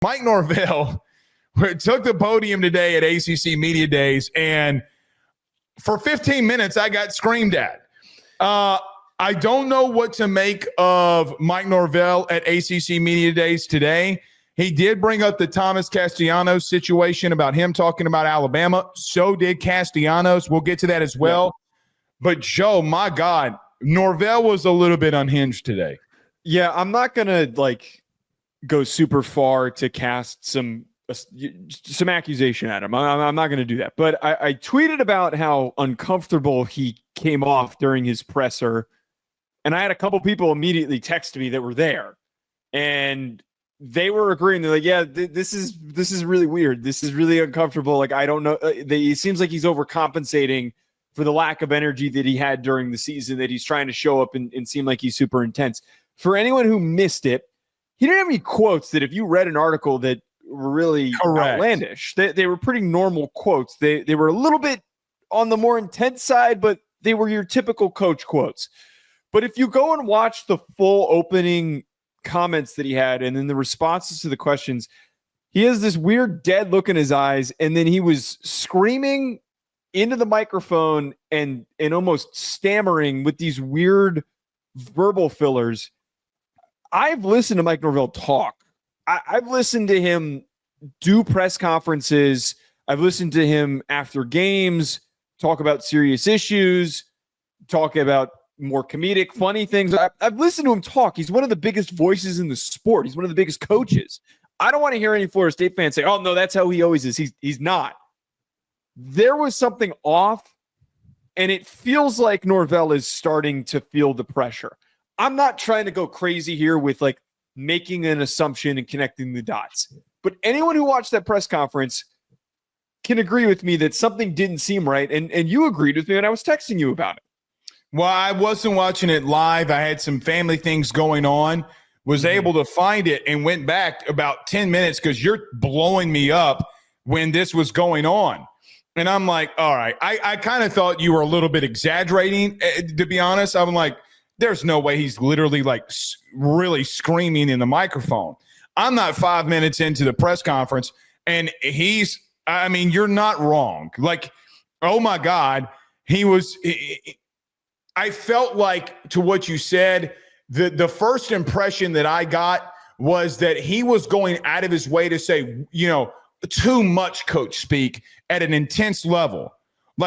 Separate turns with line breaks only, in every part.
Mike Norvell took the podium today at ACC Media Days, and for 15 minutes, I got screamed at. I don't know what to make of Mike Norvell at ACC Media Days today. He did bring up the Thomas Castellanos situation about him talking about Alabama. So did Castellanos. We'll get to that as well. Yeah. But, Joe, my God, Norvell was a little bit unhinged today.
Yeah, I'm not going to, go super far to cast some accusation at him. I'm not going to do that. But I tweeted about how uncomfortable he came off during his presser, and I had a couple people immediately text me that were there, and they were agreeing. They're like, "Yeah, this is really weird. This is really uncomfortable. Like, I don't know. It seems like he's overcompensating for the lack of energy that he had during the season. That he's trying to show up and seem like he's super intense." For anyone who missed it, he didn't have any quotes that if you read an article that were really outlandish. They were pretty normal quotes. They were a little bit on the more intense side, but they were your typical coach quotes. But if you go and watch the full opening comments that he had and then the responses to the questions, he has this weird dead look in his eyes, and then he was screaming into the microphone and almost stammering with these weird verbal fillers. I've listened to Mike Norvell talk. I've listened to him do press conferences. I've listened to him after games talk about serious issues, talk about more comedic, funny things. I've listened to him talk. He's one of the biggest voices in the sport. He's one of the biggest coaches. I don't want to hear any Florida State fans say, "Oh, no, that's how he always is." He's not. There was something off, and it feels like Norvell is starting to feel the pressure. I'm not trying to go crazy here with making an assumption and connecting the dots. But anyone who watched that press conference can agree with me that something didn't seem right. And you agreed with me when I was texting you about it.
Well, I wasn't watching it live. I had some family things going on, was able to find it and went back about 10 minutes because you're blowing me up when this was going on. And I'm like, all right, I kind of thought you were a little bit exaggerating, to be honest. I'm like, there's no way he's literally really screaming in the microphone. I'm not 5 minutes into the press conference, and you're not wrong. Oh my God, I felt like, to what you said, the first impression that I got was that he was going out of his way to say, too much coach speak at an intense level.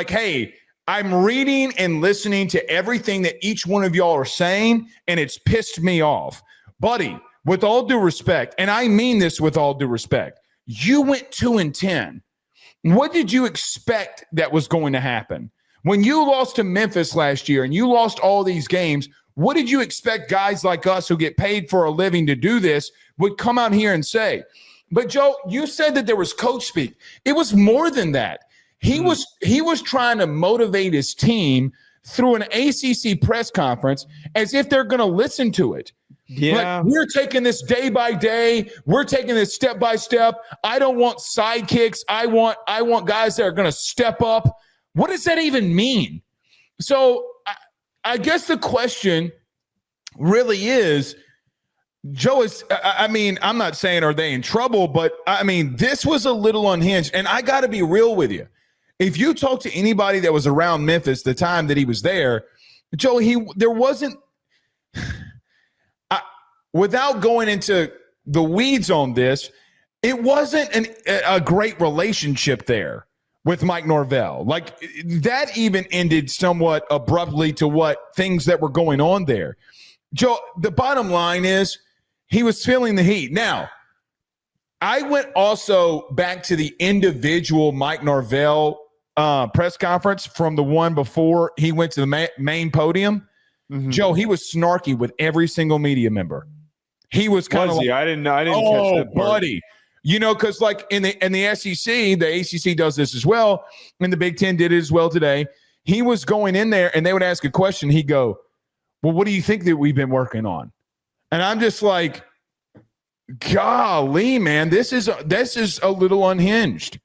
Hey, I'm reading and listening to everything that each one of y'all are saying, and it's pissed me off. Buddy, with all due respect, and I mean this with all due respect, you went 2-10. What did you expect that was going to happen? When you lost to Memphis last year and you lost all these games, what did you expect guys like us who get paid for a living to do this would come out here and say? But, Joe, you said that there was coach speak. It was more than that. He was trying to motivate his team through an ACC press conference as if they're going to listen to it.
Yeah,
we're taking this day by day. We're taking this step by step. I don't want sidekicks. I want guys that are going to step up. What does that even mean? So I guess the question really is, Joe, I'm not saying are they in trouble, but this was a little unhinged. And I got to be real with you. If you talk to anybody that was around Memphis the time that he was there, Joe, there wasn't, without going into the weeds on this, it wasn't a great relationship there with Mike Norvell. That even ended somewhat abruptly to what things that were going on there. Joe, the bottom line is he was feeling the heat. Now, I went also back to the individual Mike Norvell press conference from the one before he went to the main podium. Mm-hmm. Joe, he was snarky with every single media member. He was kind of
I didn't catch that part.
Buddy. Because in the SEC, the ACC does this as well, and the Big Ten did it as well today. He was going in there, and they would ask a question. He'd go, "Well, what do you think that we've been working on?" And I'm just like, golly, man, this is a little unhinged.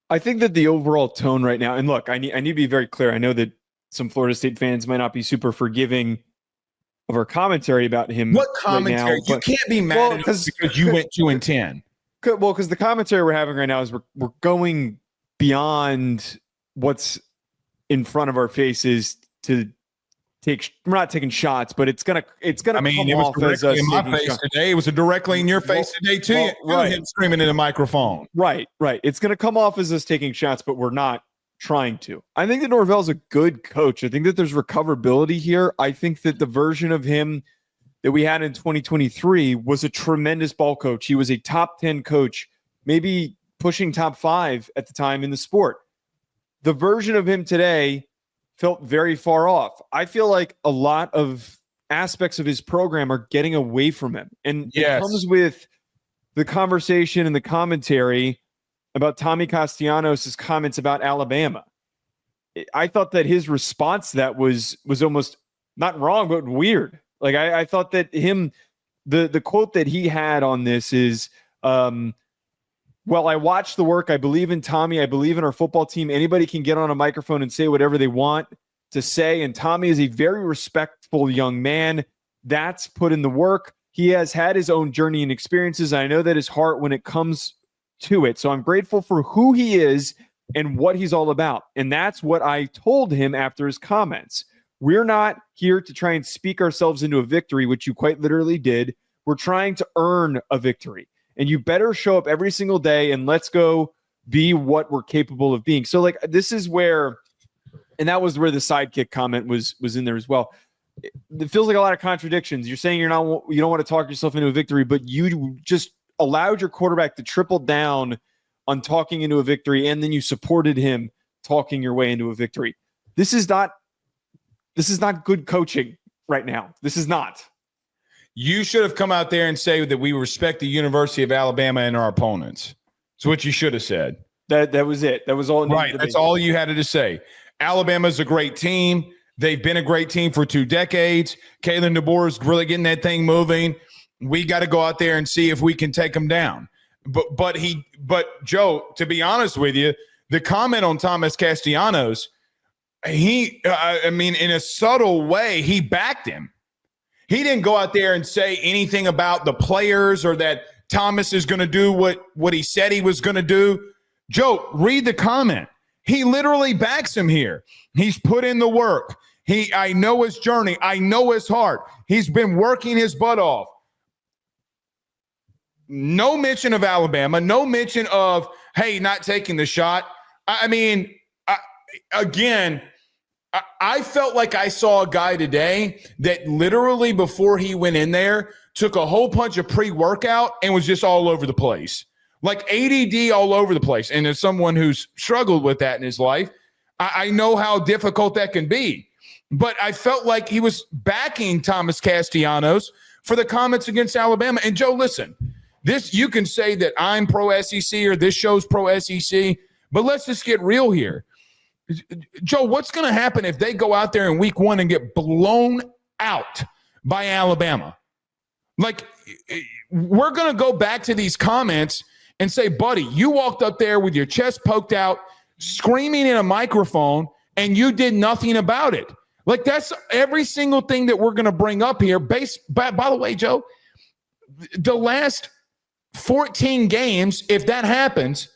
I think that the overall tone right now, and look, I need to be very clear. I know that some Florida State fans might not be super forgiving of our commentary about him.
What commentary?
Right now,
you can't be mad at us because you went 2-10.
Well, because the commentary we're having right now is we're going beyond what's in front of our faces to take. We're not taking shots, but it's gonna. I mean,
come
it was
off as us in my face
shots.
today. It was directly in your face today too.
Right,
him screaming in the microphone.
Right. It's gonna come off as us taking shots, but we're not trying to. I think that Norvell's a good coach. I think that there's recoverability here. I think that the version of him that we had in 2023 was a tremendous ball coach. He was a top 10 coach, maybe pushing top 5 at the time in the sport. The version of him today felt very far off. I feel like a lot of aspects of his program are getting away from him. And it comes with the conversation and the commentary about Tommy Castellanos' comments about Alabama. I thought that his response to that was almost not wrong, but weird. Like I thought that the quote that he had on this is, well, I watched the work. I believe in Tommy. I believe in our football team. Anybody can get on a microphone and say whatever they want to say. And Tommy is a very respectful young man. That's put in the work. He has had his own journey and experiences. I know that his heart when it comes to it. So I'm grateful for who he is and what he's all about. And that's what I told him after his comments. We're not here to try and speak ourselves into a victory, which you quite literally did. We're trying to earn a victory. And you better show up every single day and let's go be what we're capable of being. So like this is where, and that was where the sidekick comment was in there as well. It feels like a lot of contradictions. You're saying you don't want to talk yourself into a victory, but you just allowed your quarterback to triple down on talking into a victory, and then you supported him talking your way into a victory. This is not good coaching right now. This is not.
You should have come out there and say that we respect the University of Alabama and our opponents. That's what you should have said.
That was it. That was all.
Right. That's all you had to say. Alabama's a great team. They've been a great team for 2 decades. Kalen DeBoer is really getting that thing moving. We got to go out there and see if we can take them down. But Joe, to be honest with you, the comment on Thomas Castellanos, in a subtle way, he backed him. He didn't go out there and say anything about the players or that Thomas is going to do what he said he was going to do. Joe, read the comment. He literally backs him here. He's put in the work. I know his journey. I know his heart. He's been working his butt off. No mention of Alabama. No mention of, hey, not taking the shot. I felt like I saw a guy today that literally before he went in there took a whole bunch of pre-workout and was just all over the place. Like ADD all over the place. And as someone who's struggled with that in his life, I know how difficult that can be. But I felt like he was backing Thomas Castellanos for the comments against Alabama. And Joe, listen, you can say that I'm pro-SEC or this show's pro-SEC, but let's just get real here. Joe, what's going to happen if they go out there in week 1 and get blown out by Alabama? Like, we're going to go back to these comments and say, buddy, you walked up there with your chest poked out, screaming in a microphone, and you did nothing about it. Like, that's every single thing that we're going to bring up here. By the way, Joe, the last 14 games, if that happens,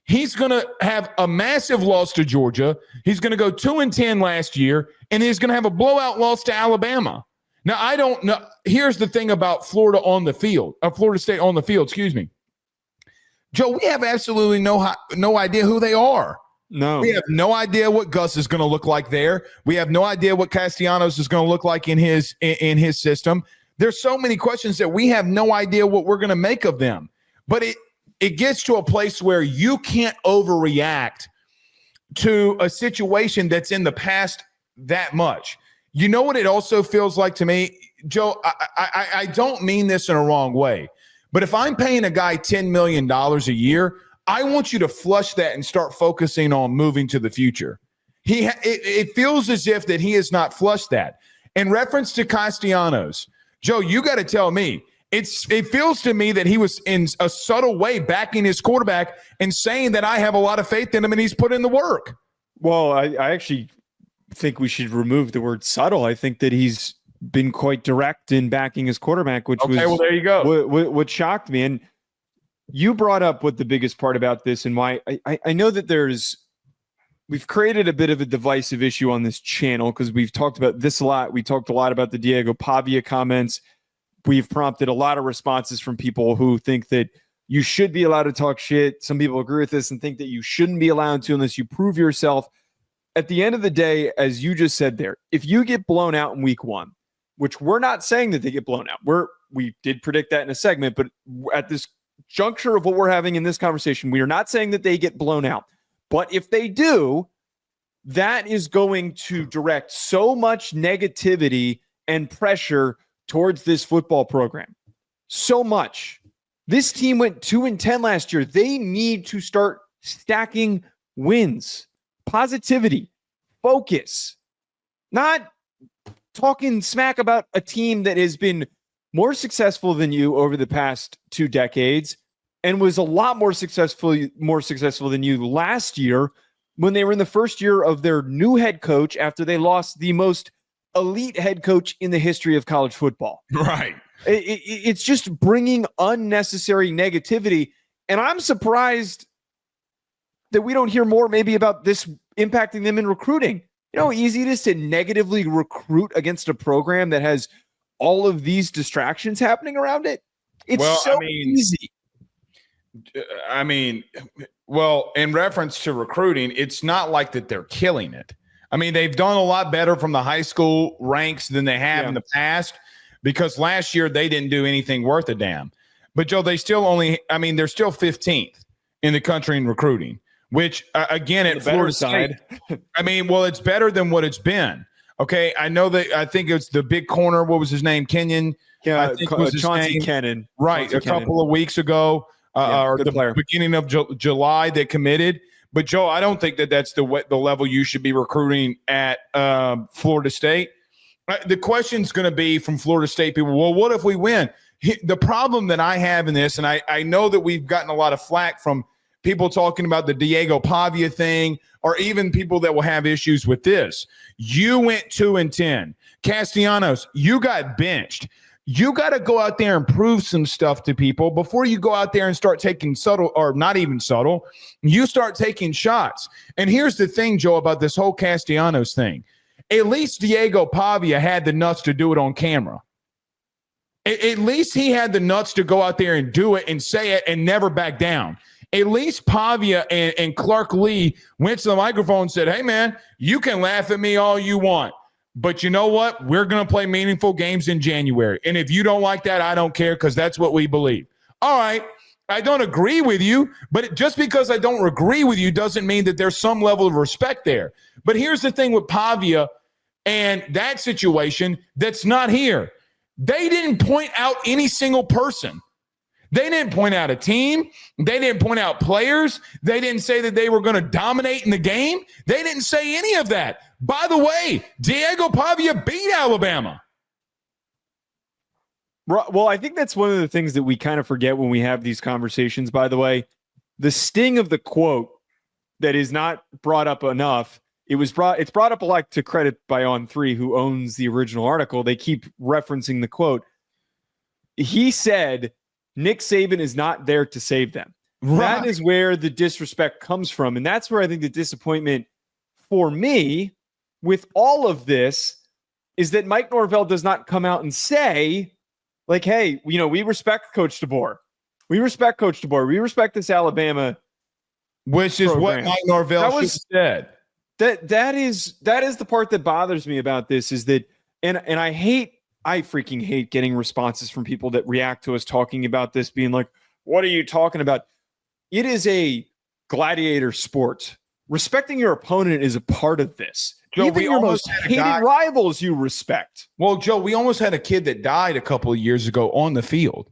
he's going to have a massive loss to Georgia. He's going to go 2-10 last year, and he's going to have a blowout loss to Alabama. Now, I don't know. Here's the thing about Florida State on the field, excuse me. Joe, we have absolutely no idea who they are.
No.
We have no idea what Gus is going to look like there. We have no idea what Castellanos is going to look like in his system. There's so many questions that we have no idea what we're going to make of them. But it gets to a place where you can't overreact to a situation that's in the past that much. You know what it also feels like to me, Joe? I don't mean this in a wrong way, but if I'm paying a guy $10 million a year, I want you to flush that and start focusing on moving to the future. It feels as if that he has not flushed that. In reference to Castellanos, Joe, you got to tell me, it feels to me that he was in a subtle way backing his quarterback and saying that I have a lot of faith in him and he's put in the work.
Well, I actually think we should remove the word subtle. I think that he's been quite direct in backing his quarterback, which was
well, there you go.
What shocked me. And you brought up what the biggest part about this and why I know that we've created a bit of a divisive issue on this channel because we've talked about this a lot. We talked a lot about the Diego Pavia comments. We've prompted a lot of responses from people who think that you should be allowed to talk shit. Some people agree with this and think that you shouldn't be allowed to unless you prove yourself. At the end of the day, as you just said there, if you get blown out in week 1, which we're not saying that they get blown out. We did predict that in a segment, but at this juncture of what we're having in this conversation, we are not saying that they get blown out. But if they do, that is going to direct so much negativity and pressure towards this football program. So much. This team went 2-10 last year. They need to start stacking wins. Positivity. Focus. Not talking smack about a team that has been more successful than you over the past 2 decades and was a lot more successful than you last year when they were in the first year of their new head coach after they lost the most elite head coach in the history of college football.
Right.
It's just bringing unnecessary negativity. And I'm surprised that we don't hear more maybe about this impacting them in recruiting. You know how easy it is to negatively recruit against a program that has all of these distractions happening around it? It's easy.
Well, in reference to recruiting, it's not like that they're killing it. I mean, they've done a lot better from the high school ranks than they have in the past because last year they didn't do anything worth a damn. But, Joe, they're still 15th in the country in recruiting, which, again, at Florida State, it's better than what it's been. Okay, I know that. I think it's the big corner. What was his name? Kenyon.
Yeah, I think was his Chauncey name. Kenyon.
Right,
Chauncey
couple of weeks ago, or the beginning of July, they committed. But Joe, I don't think that that's the level you should be recruiting at Florida State. The question's going to be from Florida State people. Well, what if we win? The problem that I have in this, and I know that we've gotten a lot of flack from people talking about the Diego Pavia thing, or even people that will have issues with this. You went 2-10. Castellanos, you got benched. You got to go out there and prove some stuff to people before you go out there and start taking subtle, or not even subtle. You start taking shots. And here's the thing, Joe, about this whole Castellanos thing. At least Diego Pavia had the nuts to do it on camera. At least he had the nuts to go out there and do it and say it and never back down. At least Pavia and Clark Lee went to the microphone and said, hey, man, you can laugh at me all you want. But you know what? We're going to play meaningful games in January. And if you don't like that, I don't care because that's what we believe. All right. I don't agree with you, but just because I don't agree with you doesn't mean that there's some level of respect there. But here's the thing with Pavia and that situation that's not here. They didn't point out any single person. They didn't point out a team. They didn't point out players. They didn't say that they were going to dominate in the game. They didn't say any of that. By the way, Diego Pavia beat Alabama.
Well, I think that's one of the things that we kind of forget when we have these conversations, by the way. The sting of the quote that is not brought up enough, it's brought up a lot to credit by On3, who owns the original article. They keep referencing the quote. He said, Nick Saban is not there to save them. Right. That is where the disrespect comes from. And that's where I think the disappointment for me with all of this is that Mike Norvell does not come out and say, like, hey, we respect Coach DeBoer. We respect Coach DeBoer. We respect this Alabama.
Which is
program.
what Mike Norvell said.
That is the part that bothers me about this is that, and I freaking hate getting responses from people that react to us talking about this being like, what are you talking about? It is a gladiator sport. Respecting your opponent is a part of this.
Joe,
even your most hated rivals you respect.
Well, Joe, we almost had a kid that died a couple of years ago on the field.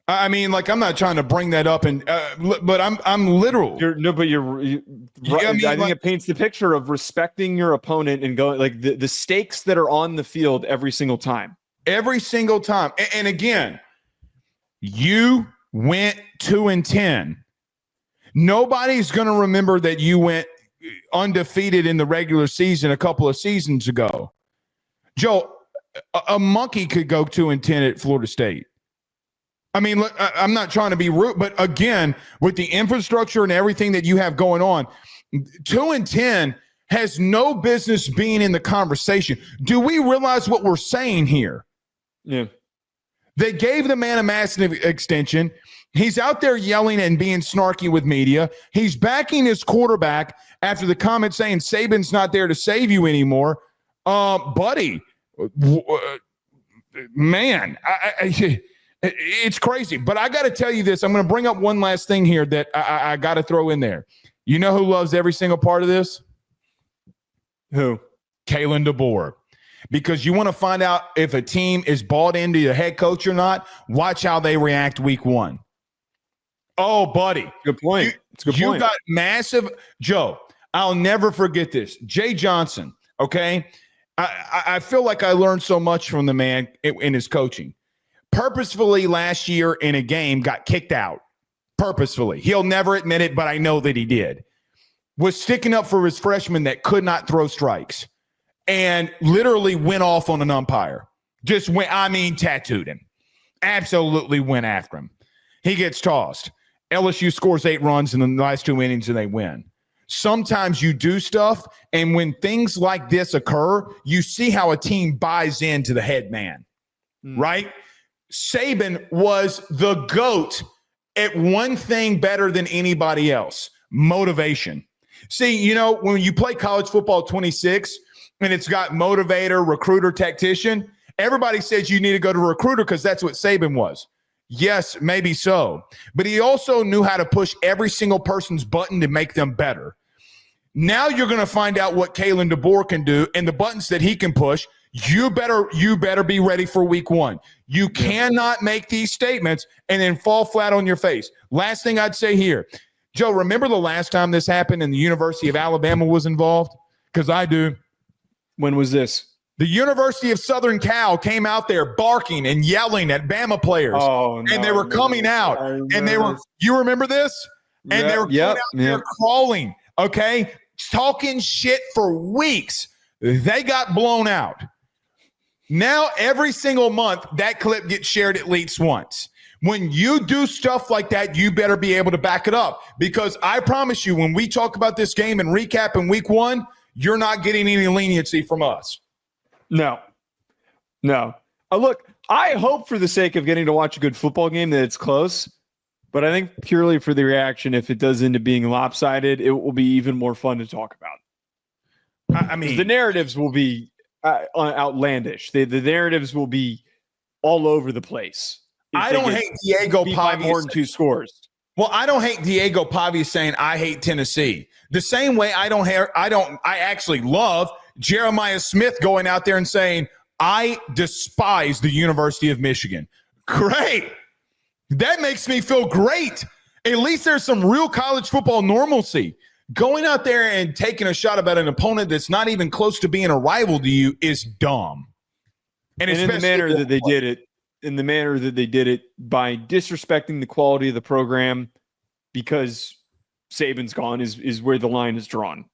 I mean, like, I'm not trying to bring that up, but I'm literal.
I think it paints the picture of respecting your opponent and going like the stakes that are on the field every single time.
Every single time. And again, you went 2-10. Nobody's going to remember that you went undefeated in the regular season a couple of seasons ago. Joe, a monkey could go 2-10 at Florida State. I mean, look, I'm not trying to be rude, but again, with the infrastructure and everything that you have going on, 2-10 has no business being in the conversation. Do we realize what we're saying here?
Yeah.
They gave the man a massive extension. He's out there yelling and being snarky with media. He's backing his quarterback after the comment saying Saban's not there to save you anymore. Buddy, man, it's crazy. But I got to tell you this. I'm going to bring up one last thing here that I got to throw in there. You know who loves every single part of this?
Who?
Kalen DeBoer. Because you want to find out if a team is bought into your head coach or not, watch how they react week 1. Oh, buddy.
Good point. It's a good point.
You got massive – Joe, I'll never forget this. Jay Johnson, okay? I feel like I learned so much from the man in his coaching. Purposefully last year in a game got kicked out. Purposefully. He'll never admit it, but I know that he did. Was sticking up for his freshmen that could not throw strikes and literally went off on an umpire. Just went, tattooed him. Absolutely went after him. He gets tossed. LSU scores 8 runs in the last 2 innings and they win. Sometimes you do stuff, and when things like this occur, you see how a team buys into the head man, right? Saban was the GOAT at one thing better than anybody else, motivation. See, when you play college football 26 and it's got motivator, recruiter, tactician, everybody says you need to go to recruiter because that's what Saban was. Yes, maybe so. But he also knew how to push every single person's button to make them better. Now you're going to find out what Kalen DeBoer can do and the buttons that he can push. You better be ready for week 1. You cannot make these statements and then fall flat on your face. Last thing I'd say here. Joe, remember the last time this happened and the University of Alabama was involved? Because I do.
When was this?
The University of Southern Cal came out there barking and yelling at Bama players.
Oh, no,
and they were coming out. And they were – you remember this? And they were coming out there crawling, okay, talking shit for weeks. They got blown out. Now, every single month, that clip gets shared at least once. When you do stuff like that, you better be able to back it up. Because I promise you, when we talk about this game and recap in week 1, you're not getting any leniency from us.
No. Look, I hope for the sake of getting to watch a good football game that it's close. But I think purely for the reaction, if it does end up being lopsided, it will be even more fun to talk about.
I mean,
the narratives will be outlandish. The narratives will be all over the place.
I don't hate Diego Pavia
more than 2 scores.
Well, I don't hate Diego Pavia saying I hate Tennessee. The same way I actually love Jeremiah Smith going out there and saying I despise the University of Michigan. Great. That makes me feel great. At least there's some real college football normalcy. Going out there and taking a shot about an opponent that's not even close to being a rival to you is dumb.
And in the manner that they did it, by disrespecting the quality of the program because Saban's gone is where the line is drawn.